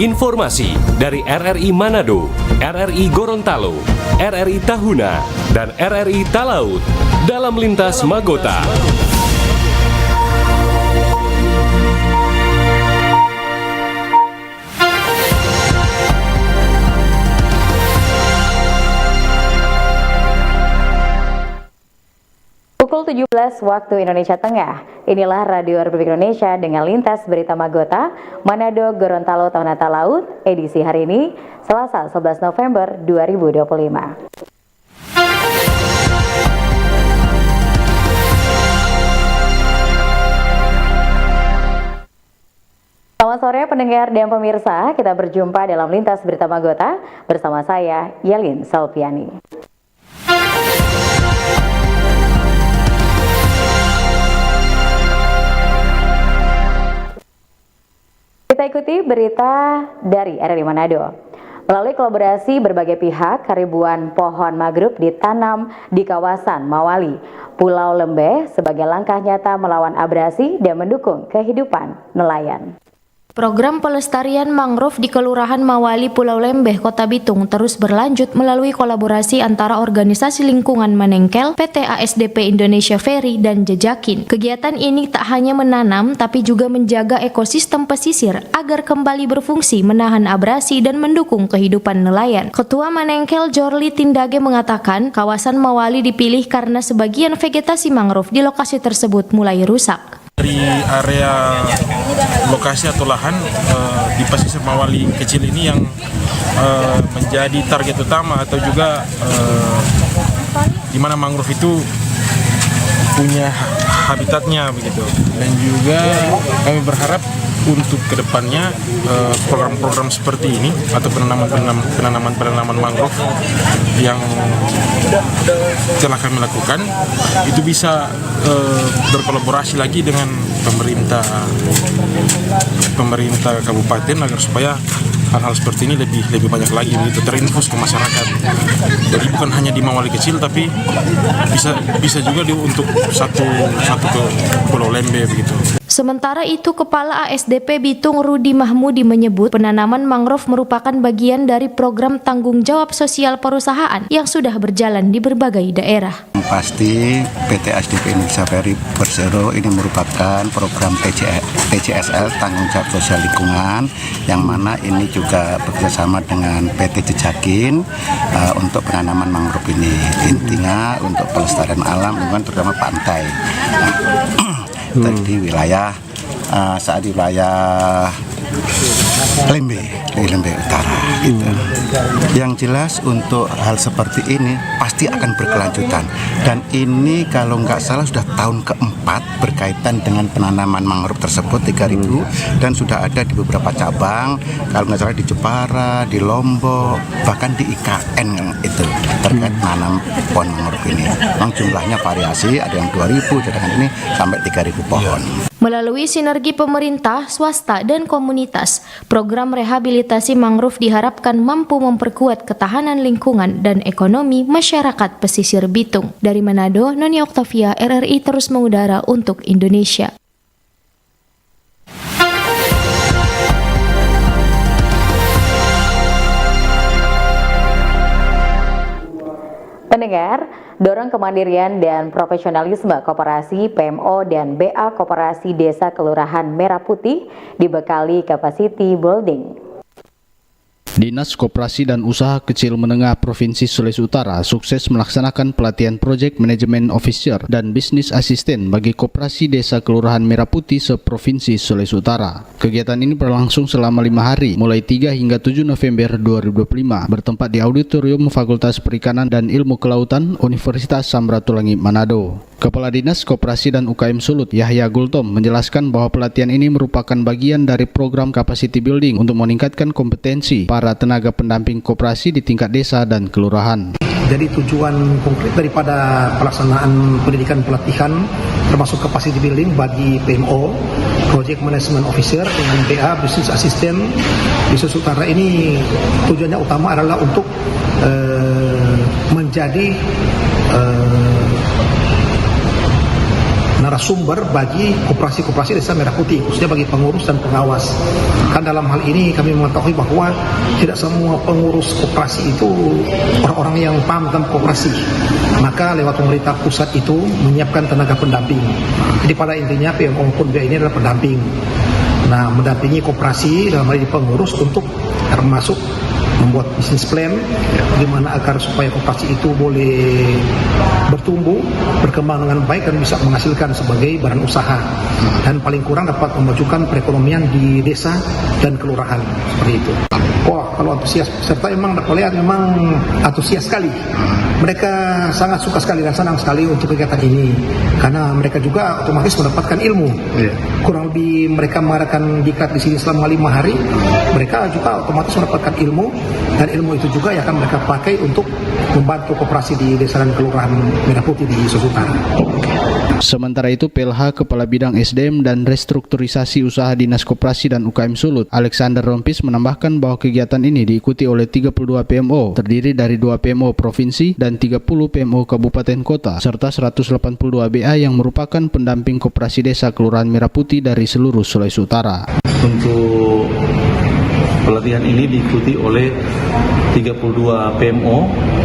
Informasi dari RRI Manado, RRI Gorontalo, RRI Tahuna, dan RRI Talaut dalam Lintas Magota. Pukul 17 waktu Indonesia Tengah. Inilah Radio Republik Indonesia dengan Lintas Berita Magota, Manado, Gorontalo, Tahuna, Talaut, edisi hari ini, Selasa 11 November 2025. Selamat sore pendengar dan pemirsa, kita berjumpa dalam Lintas Berita Magota bersama saya, Yelin Salpiani. Kita ikuti berita dari RRI Manado. Melalui kolaborasi berbagai pihak, ribuan pohon mangrove ditanam di kawasan Mawali, Pulau Lembeh sebagai langkah nyata melawan abrasi dan mendukung kehidupan nelayan. Program pelestarian mangrove di Kelurahan Mawali, Pulau Lembeh, Kota Bitung terus berlanjut melalui kolaborasi antara organisasi lingkungan Manengkel, PT ASDP Indonesia Ferry, dan Jejakin. Kegiatan ini tak hanya menanam, tapi juga menjaga ekosistem pesisir agar kembali berfungsi menahan abrasi dan mendukung kehidupan nelayan. Ketua Manengkel Jorli Tindage mengatakan, kawasan Mawali dipilih karena sebagian vegetasi mangrove di lokasi tersebut mulai rusak. Dari area lokasi atau lahan di pesisir Mawali kecil ini yang menjadi target utama atau juga di mana mangrove itu punya habitatnya begitu. Dan juga kami berharap untuk kedepannya program-program seperti ini atau penanaman mangrove yang telah kami lakukan itu bisa berkolaborasi lagi dengan pemerintah kabupaten agar supaya hal-hal seperti ini lebih banyak lagi begitu terinfus ke masyarakat. Jadi bukan hanya di Mawali kecil tapi bisa juga untuk satu ke Pulau Lembeh begitu. Sementara itu, Kepala ASDP Bitung Rudi Mahmudi menyebut penanaman mangrove merupakan bagian dari program tanggung jawab sosial perusahaan yang sudah berjalan di berbagai daerah. Pasti PT ASDP Indonesia Ferry Persero ini merupakan program TCSL tanggung jawab sosial lingkungan yang mana ini juga bekerjasama dengan PT Jejakin untuk penanaman mangrove ini. Intinya untuk pelestarian alam lingkungan terutama pantai. Di wilayah saat di wilayah Lembeh Utara gitu. Yang jelas untuk hal seperti ini pasti akan berkelanjutan dan ini kalau nggak salah sudah tahun keempat berkaitan dengan penanaman mangrove tersebut 3.000 dan sudah ada di beberapa cabang kalau nggak salah di Jepara, di Lombok, bahkan di IKN itu terkait menanam pohon mangrove ini. Memang jumlahnya variasi, ada yang 2.000, sedangkan ini sampai 3.000 pohon. Melalui sinergi pemerintah, swasta, dan komunitas, program rehabilitasi mangrove diharapkan mampu memperkuat ketahanan lingkungan dan ekonomi masyarakat pesisir Bitung. Dari Manado, Noni Oktavia, RRI terus mengudara untuk Indonesia. Pendengar, dorong kemandirian dan profesionalisme koperasi PMO dan BA Koperasi Desa Kelurahan Merah Putih dibekali capacity building. Dinas Koperasi dan Usaha Kecil Menengah Provinsi Sulawesi Utara sukses melaksanakan pelatihan Project Management Officer dan Business Assistant bagi Koperasi Desa Kelurahan Merah Putih se-Provinsi Sulawesi Utara. Kegiatan ini berlangsung selama 5 hari, mulai 3 hingga 7 November 2025, bertempat di Auditorium Fakultas Perikanan dan Ilmu Kelautan Universitas Samratulangi Manado. Kepala Dinas Koperasi dan UKM Sulut, Yahya Gultom, menjelaskan bahwa pelatihan ini merupakan bagian dari program capacity building untuk meningkatkan kompetensi para tenaga pendamping koperasi di tingkat desa dan kelurahan. Jadi tujuan konkret daripada pelaksanaan pendidikan pelatihan termasuk capacity building bagi PMO, Project Management Officer dengan BA Business Assistant di Sulawesi Utara ini tujuannya utama adalah untuk menjadi narasumber bagi koperasi-koperasi Desa Merah Putih, khususnya bagi pengurus dan pengawas. Kan dalam hal ini kami mengetahui bahwa tidak semua pengurus koperasi itu orang-orang yang paham tentang koperasi. Maka lewat pemerintah pusat itu menyiapkan tenaga pendamping. Jadi pada intinya PMO maupun BA ini adalah pendamping. Nah, mendampingi koperasi dalam hal ini pengurus untuk termasuk membuat bisnis plan bagaimana agar supaya koperasi itu boleh bertumbuh, berkembang dengan baik dan bisa menghasilkan sebagai badan usaha dan paling kurang dapat memajukan perekonomian di desa dan kelurahan seperti itu. Wah, kalau antusias peserta memang dapat lihat memang antusias sekali. Mereka sangat suka sekali dan senang sekali untuk kegiatan ini karena mereka juga otomatis mendapatkan ilmu. Kurang lebih mereka mengadakan diklat di sini selama 5 hari, mereka juga otomatis mendapatkan ilmu dan ilmu itu juga yang akan mereka pakai untuk membantu koperasi di desa dan kelurahan Merah Putih di Sulawesi Utara. Sementara itu, PLH Kepala Bidang SDM dan Restrukturisasi Usaha Dinas Koperasi dan UKM Sulut, Alexander Rompis menambahkan bahwa kegiatan ini diikuti oleh 32 PMO, terdiri dari 2 PMO Provinsi dan 30 PMO Kabupaten Kota, serta 182 BA yang merupakan pendamping koperasi desa Kelurahan Merah Putih dari seluruh Sulawesi Utara. Untuk pelatihan ini diikuti oleh 32 PMO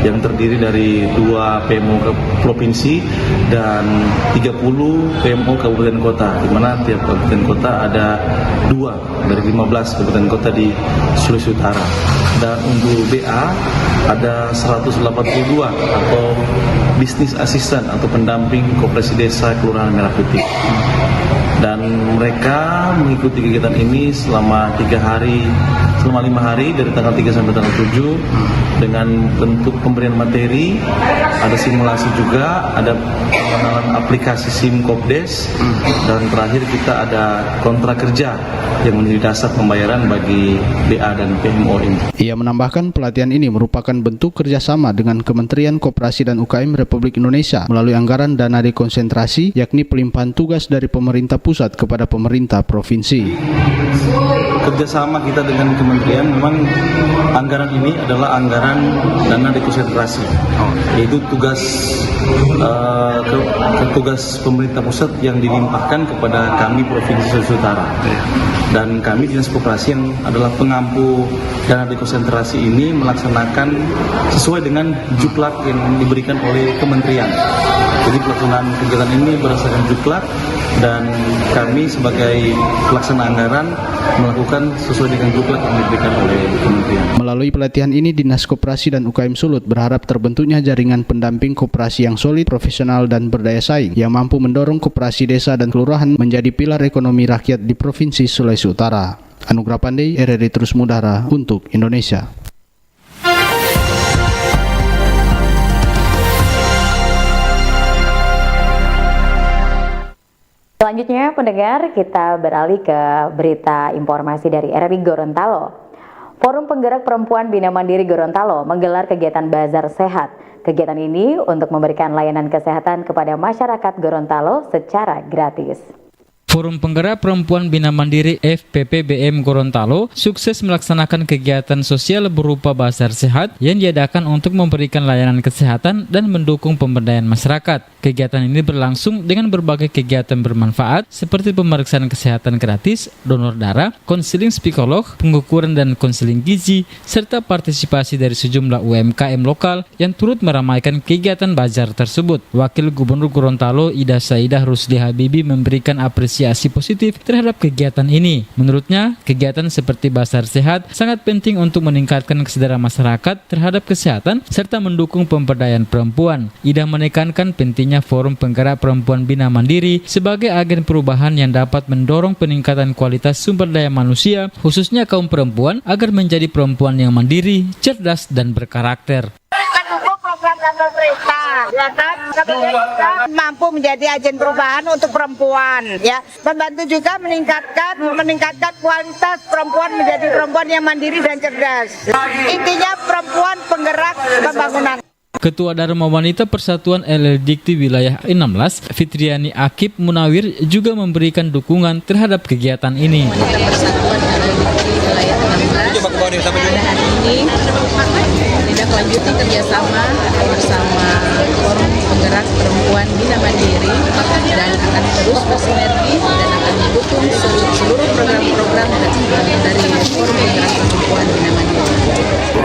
yang terdiri dari 2 PMO Provinsi dan 30 PMO Kabupaten Kota, di mana tiap Kabupaten Kota ada 2 dari 15 Kabupaten Kota di Sulawesi Utara. Dan untuk BA ada 182 atau bisnis asisten atau pendamping koperasi desa Kelurahan Merah Putih. Dan mereka mengikuti kegiatan ini selama 5 hari dari tanggal 3 sampai tanggal 7 dengan bentuk pemberian materi, ada simulasi juga, ada pengenalan aplikasi SIM Kopdes, dan terakhir kita ada kontrak kerja yang menjadi dasar pembayaran bagi BA dan PMO ini. Ia menambahkan pelatihan ini merupakan bentuk kerjasama dengan Kementerian Koperasi dan UKM Republik Indonesia melalui anggaran dana dekonsentrasi, yakni pelimpahan tugas dari pemerintah pusat kepada pemerintah provinsi. Kerjasama kita dengan kementerian, memang anggaran ini adalah anggaran dana dekonsentrasi, yaitu tugas pemerintah pusat yang dilimpahkan kepada kami Provinsi Sulawesi Utara. Dan kami Dinas Koperasi yang adalah pengampu dana dekonsentrasi ini melaksanakan sesuai dengan juklak yang diberikan oleh kementerian. Jadi pelaksanaan kegiatan ini berdasarkan juklak dan kami sebagai pelaksana anggaran melakukan sesuai dengan juklak yang diberikan oleh kementerian. Melalui pelatihan ini, Dinas Koperasi dan UKM Sulut berharap terbentuknya jaringan pendamping koperasi yang solid, profesional, dan berdaya saing yang mampu mendorong koperasi desa dan kelurahan menjadi pilar ekonomi rakyat di Provinsi Sulawesi Utara. Anugrah Pandey, RRI Terus Mudara untuk Indonesia. Selanjutnya, pendengar, kita beralih ke berita informasi dari RRI Gorontalo. Forum Penggerak Perempuan Bina Mandiri Gorontalo menggelar kegiatan Bazar Sehat. Kegiatan ini untuk memberikan layanan kesehatan kepada masyarakat Gorontalo secara gratis. Forum Penggerak Perempuan Bina Mandiri FPPBM Gorontalo sukses melaksanakan kegiatan sosial berupa Bazar Sehat yang diadakan untuk memberikan layanan kesehatan dan mendukung pemberdayaan masyarakat. Kegiatan ini berlangsung dengan berbagai kegiatan bermanfaat seperti pemeriksaan kesehatan gratis, donor darah, konseling psikolog, pengukuran dan konseling gizi, serta partisipasi dari sejumlah UMKM lokal yang turut meramaikan kegiatan bazar tersebut. Wakil Gubernur Gorontalo Ida Saidah Rusli Habibi memberikan apresiasi positif terhadap kegiatan ini. Menurutnya, kegiatan seperti Bazar Sehat sangat penting untuk meningkatkan kesadaran masyarakat terhadap kesehatan serta mendukung pemberdayaan perempuan. Ida menekankan pentingnya Forum Penggerak Perempuan Bina Mandiri sebagai agen perubahan yang dapat mendorong peningkatan kualitas sumber daya manusia, khususnya kaum perempuan, agar menjadi perempuan yang mandiri, cerdas, dan berkarakter. Pemerintah, ya kan, kita mampu menjadi agen perubahan untuk perempuan, ya, membantu juga meningkatkan kualitas perempuan menjadi perempuan yang mandiri dan cerdas. Intinya perempuan penggerak pembangunan. Ketua Dharma Wanita Persatuan LLDikti Wilayah 16, Fitriani Akib Munawir, juga memberikan dukungan terhadap kegiatan ini. ini tidak lanjuti kerjasama bersama Forum Penggerak Perempuan Bina Mandiri dan akan terus bersinergi dan akan mendukung seluruh program-program dari Forum Penggerak Perempuan Bina Mandiri.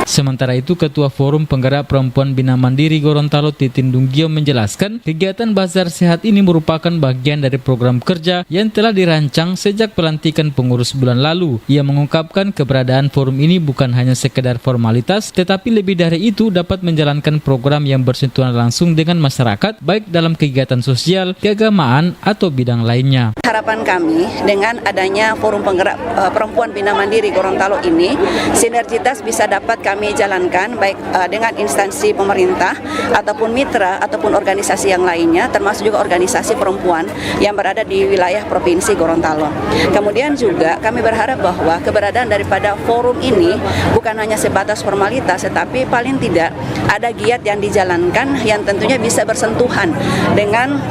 Sementara itu, Ketua Forum Penggerak Perempuan Bina Mandiri Gorontalo Titin Dunggio menjelaskan kegiatan Bazar Sehat ini merupakan bagian dari program kerja yang telah dirancang sejak pelantikan pengurus bulan lalu. Ia mengungkapkan keberadaan forum ini bukan hanya sekedar formalitas, tetapi lebih dari itu dapat menjalankan program yang bersentuhan langsung dengan masyarakat, baik dalam kegiatan sosial, keagamaan, atau bidang lainnya. Harapan kami dengan adanya Forum Penggerak Perempuan Bina Mandiri Gorontalo ini, sinergitas bisa dapat kami jalankan baik dengan instansi pemerintah ataupun mitra ataupun organisasi yang lainnya, termasuk juga organisasi perempuan yang berada di wilayah Provinsi Gorontalo. Kemudian juga kami berharap bahwa keberadaan daripada forum ini bukan hanya sebatas formalitas, tetapi paling tidak ada giat yang dijalankan yang tentunya bisa bersentuhan dengan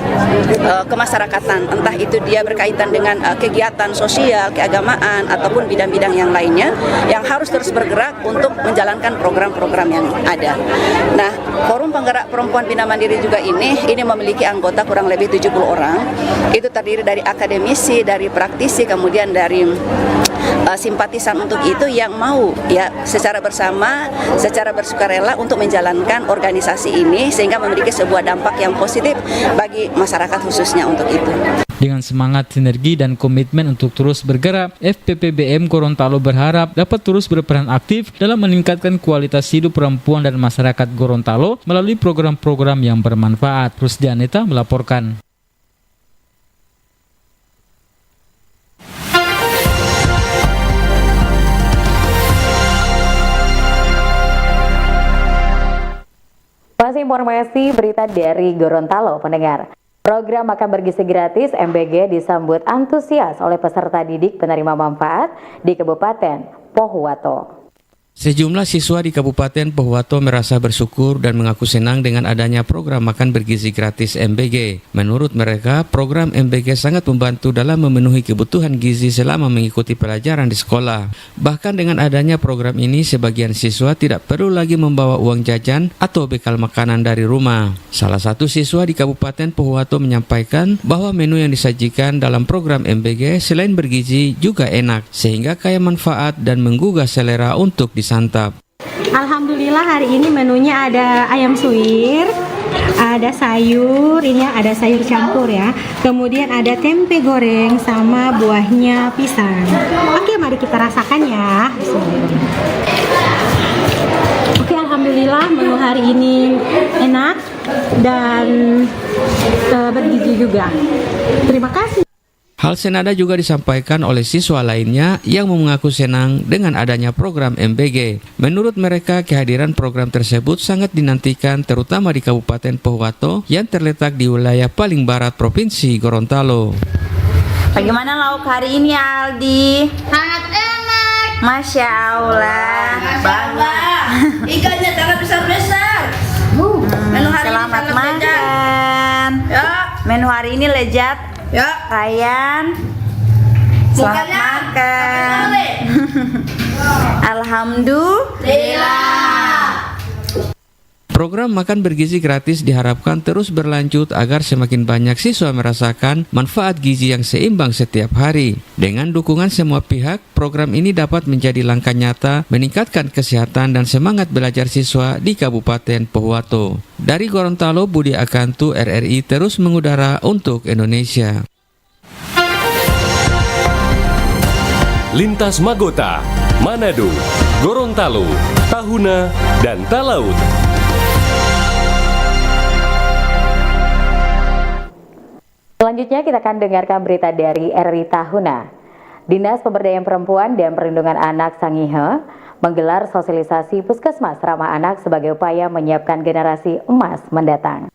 kemasyarakatan, entah itu dia berkaitan dengan kegiatan sosial, keagamaan ataupun bidang-bidang yang lainnya yang harus terus bergerak untuk menjalankan program-program yang ada. Nah, Forum Penggerak Perempuan Bina Mandiri juga ini memiliki anggota kurang lebih 70 orang. Itu terdiri dari akademisi, dari praktisi, kemudian dari simpatisan untuk itu yang mau ya secara bersama, secara bersukarela untuk menjalankan organisasi ini sehingga memiliki sebuah dampak yang positif bagi masyarakat khususnya untuk itu. Dengan semangat sinergi dan komitmen untuk terus bergerak, FPPBM Gorontalo berharap dapat terus berperan aktif dalam meningkatkan kualitas hidup perempuan dan masyarakat Gorontalo melalui program-program yang bermanfaat. Rusdianeta melaporkan. Masih informasi berita dari Gorontalo, pendengar. Program Makan Bergizi Gratis MBG disambut antusias oleh peserta didik penerima manfaat di Kabupaten Pohuwato. Sejumlah siswa di Kabupaten Pohuwato merasa bersyukur dan mengaku senang dengan adanya program Makan Bergizi Gratis MBG. Menurut mereka, program MBG sangat membantu dalam memenuhi kebutuhan gizi selama mengikuti pelajaran di sekolah. Bahkan dengan adanya program ini, sebagian siswa tidak perlu lagi membawa uang jajan atau bekal makanan dari rumah. Salah satu siswa di Kabupaten Pohuwato menyampaikan bahwa menu yang disajikan dalam program MBG selain bergizi juga enak, sehingga kaya manfaat dan menggugah selera untuk disantap. Alhamdulillah hari ini menunya ada ayam suwir, ada sayur, ini ada sayur campur ya. Kemudian ada tempe goreng sama buahnya pisang. Oke, mari kita rasakan ya. Oke, alhamdulillah menu hari ini enak dan bergizi juga. Terima kasih. Hal senada juga disampaikan oleh siswa lainnya yang mengaku senang dengan adanya program MBG. Menurut mereka, kehadiran program tersebut sangat dinantikan terutama di Kabupaten Pohuwato yang terletak di wilayah paling barat Provinsi Gorontalo. Bagaimana lauk hari ini, Aldi? Sangat enak. Masya Allah. Bangga. Ikannya sangat besar-besar. Menu hari Selamat ini makan. Ya. Menu hari ini lezat. Ya, Ryan, selamat makan. Alhamdulillah. Program Makan Bergizi Gratis diharapkan terus berlanjut agar semakin banyak siswa merasakan manfaat gizi yang seimbang setiap hari. Dengan dukungan semua pihak, program ini dapat menjadi langkah nyata meningkatkan kesehatan dan semangat belajar siswa di Kabupaten Pohuwato. Dari Gorontalo, Budi Akantu, RRI terus mengudara untuk Indonesia. Lintas Magota, Manado, Gorontalo, Tahuna, dan Talaut. Selanjutnya kita akan dengarkan berita dari RRI Tahuna. Dinas Pemberdayaan Perempuan dan Perlindungan Anak Sangihe menggelar sosialisasi puskesmas ramah anak sebagai upaya menyiapkan generasi emas mendatang.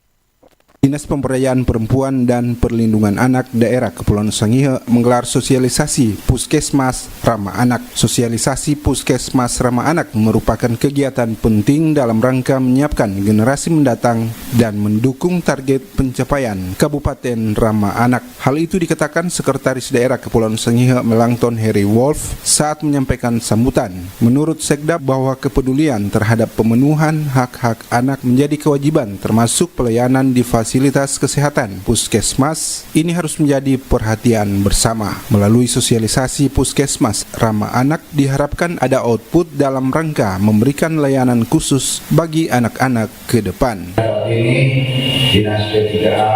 Dinas Pemberdayaan Perempuan dan Perlindungan Anak Daerah Kepulauan Sangihe menggelar sosialisasi Puskesmas Ramah Anak. Sosialisasi Puskesmas Ramah Anak merupakan kegiatan penting dalam rangka menyiapkan generasi mendatang dan mendukung target pencapaian Kabupaten Ramah Anak. Hal itu dikatakan Sekretaris Daerah Kepulauan Sangihe Melangton Harry Wolf saat menyampaikan sambutan. Menurut Sekda bahwa kepedulian terhadap pemenuhan hak-hak anak menjadi kewajiban termasuk pelayanan di fasilitas kesehatan Puskesmas ini harus menjadi perhatian bersama. Melalui sosialisasi Puskesmas Ramah Anak diharapkan ada output dalam rangka memberikan layanan khusus bagi anak-anak ke depan. Ini Dinas P3A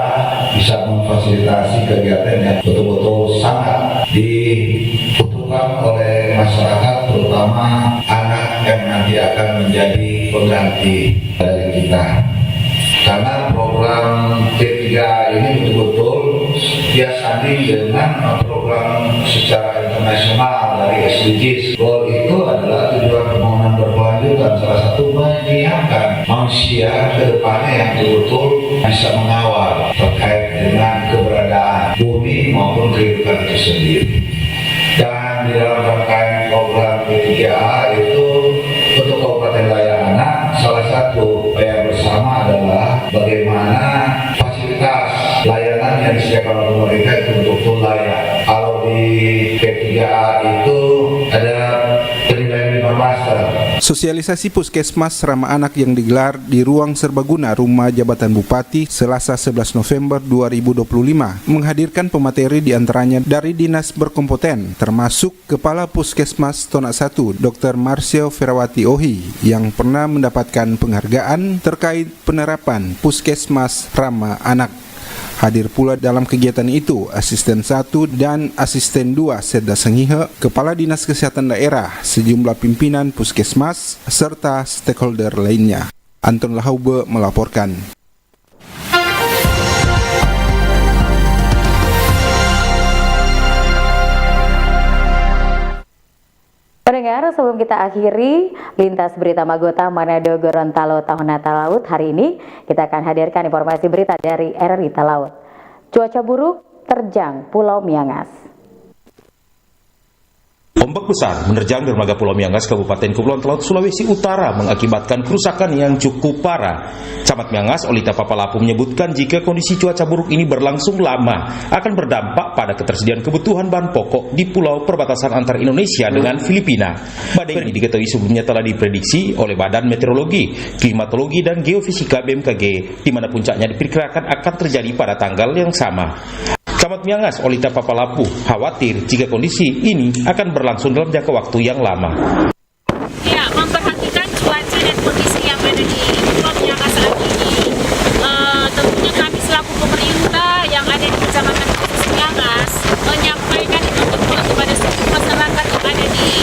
bisa memfasilitasi kegiatan yang betul-betul sangat dibutuhkan oleh masyarakat, terutama anak yang nanti akan menjadi pengganti dari kita. Karena program P3A ini betul-betul dia sanding dengan program secara internasional dari SDGs. Goal itu adalah tujuan pembangunan berkelanjutan, salah satu menyiapkan manusia ke depannya yang betul-betul bisa mengawal terkait dengan keberadaan bumi maupun kehidupan itu sendiri. Dan di dalam rangkaian program P3A itu untuk Kabupaten Layak Anak, salah satu upaya bersama adalah bagaimana fasilitas layanan yang disediakan oleh pemerintah itu betul-betul layak. Kalau di P3A itu ada penilaian 5 master. Sosialisasi Puskesmas Ramah Anak yang digelar di Ruang Serbaguna Rumah Jabatan Bupati Selasa 11 November 2025 menghadirkan pemateri diantaranya dari dinas berkompeten termasuk Kepala Puskesmas Tonak 1 Dr. Marcio Ferawati Ohi yang pernah mendapatkan penghargaan terkait penerapan Puskesmas Ramah Anak. Hadir pula dalam kegiatan itu Asisten 1 dan Asisten 2 Setda Sangihe, Kepala Dinas Kesehatan Daerah, sejumlah pimpinan Puskesmas, serta stakeholder lainnya. Anton Lahaube melaporkan. Pendengar, sebelum kita akhiri lintas berita Magota Manado Gorontalo Tahun Natal Laut hari ini, kita akan hadirkan informasi berita dari RRI Talaut. Cuaca buruk terjang Pulau Miangas. Ombak besar menerjang dermaga Pulau Miangas, Kabupaten Kepulauan Talaut, Sulawesi Utara mengakibatkan kerusakan yang cukup parah. Camat Miangas, Olita Papalapu menyebutkan jika kondisi cuaca buruk ini berlangsung lama akan berdampak pada ketersediaan kebutuhan bahan pokok di pulau perbatasan antar Indonesia dengan Filipina. Badai ini diketahui sebelumnya telah diprediksi oleh Badan Meteorologi, Klimatologi dan Geofisika BMKG, di mana puncaknya diperkirakan akan terjadi pada tanggal yang sama. Camat Miangas, Olita Papalapu, khawatir jika kondisi ini akan berlangsung dalam jangka waktu yang lama. Ya, memperhatikan cuaca dan kondisi yang ada di Pulau Miangas saat ini. Tentunya kami selaku pemerintah yang ada di Kecamatan Miangas menyampaikan kepada seluruh masyarakat yang ada di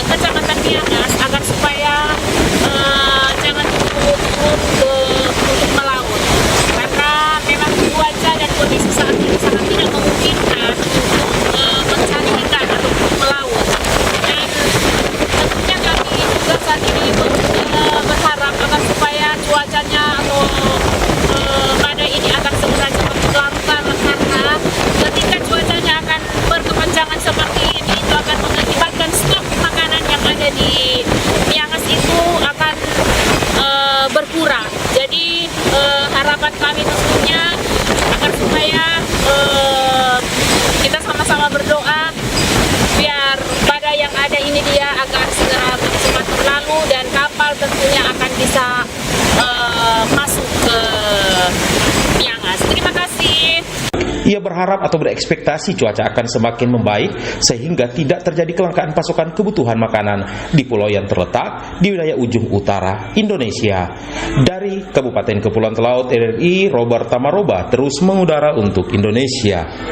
Kecamatan Miangas agar supaya jangan turun untuk melaut. Karena memang cuaca dan kondisi saat ini sangat tidak memungkinkan mencari ikan atau melaut. Dan tentunya kami juga saat ini berharap agar supaya cuacanya atau badai ini akan segera cepat berlangsung, karena ketika cuacanya akan berkepanjangan seperti ini itu akan mengakibatkan stok makanan yang ada di Miangas itu akan berkurang. Jadi harapan kami tentunya agar supaya kita sama-sama berdoa biar badai yang ada ini dia agar segera cepat berlalu dan kapal tentunya akan bisa masuk ke Miangas. Terima kasih. Ia berharap atau berekspektasi cuaca akan semakin membaik sehingga tidak terjadi kelangkaan pasokan kebutuhan makanan di pulau yang terletak di wilayah ujung utara Indonesia. Dari Kabupaten Kepulauan Talaut RRI, Robert Tamaroba terus mengudara untuk Indonesia.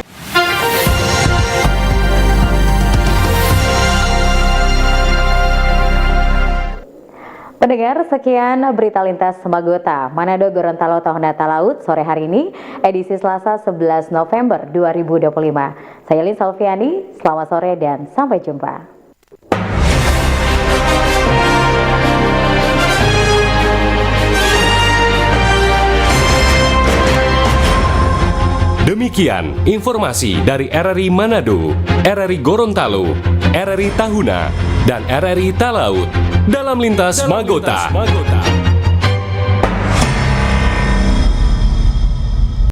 Pendengar, sekian berita lintas Magota Manado Gorontalo Tahun Natal Laut sore hari ini, edisi Selasa 11 November 2025. Saya Lin Salviani, selamat sore dan sampai jumpa. Demikian informasi dari RRI Manado, RRI Gorontalo, RRI Tahuna, dan RRI Talaut dalam Lintas Magota.